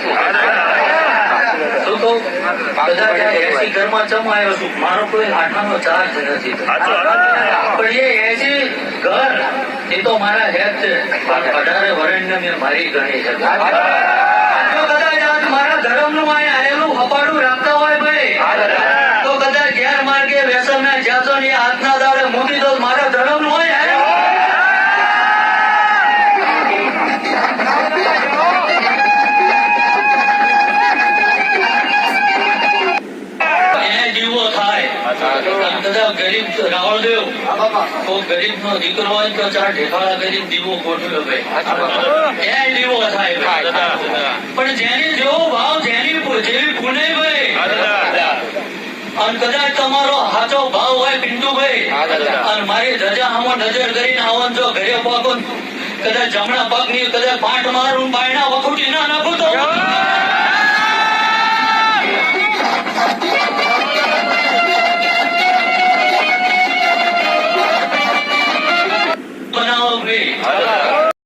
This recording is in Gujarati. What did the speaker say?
છું. શું કહું? કદાચ 80 ઘરમાં ચમ આવ્યો છું, મારો કોઈ આઠાનો ચાર્જ નથી. પણ એ 80 ઘર એ તો મારા હેત છે. 18 વર્ષને મેં મારી ગણી છે. જો કદાચ આજ મારા ધર્મનું અહીંયા આવેલું હપાડું રાખતા હોય ભાઈ, તો કદાચ ગેરમાર્ગે વ્યસનના જાતો ની હાથના દાડે મૂકી દો. મારા ધર્મનું હોય જીવો થાય. કદાચ ગરીબ રાવળદેવ કોઈ ગરીબ નો દીકરો હોય તો 4 ઢેફાળા ગરીબ દીવો ગોઠવ્યો ભાઈ, એ જીવો થાય. પણ જેની જેવો ભાવ, જેની જેવી પુણે ભાઈ, અને કદાચ તમારો સાચો ભાવ હોય પિન્ટુભાઈ, અને મારી ધજા આમાં નજર કરીને આવો જો ઘરે પાકો, કદાચ જમણા પગ ની કદાચ પાઠ મારું બાયણા વખૂટી ના નાખું તો બનાવો ભાઈ.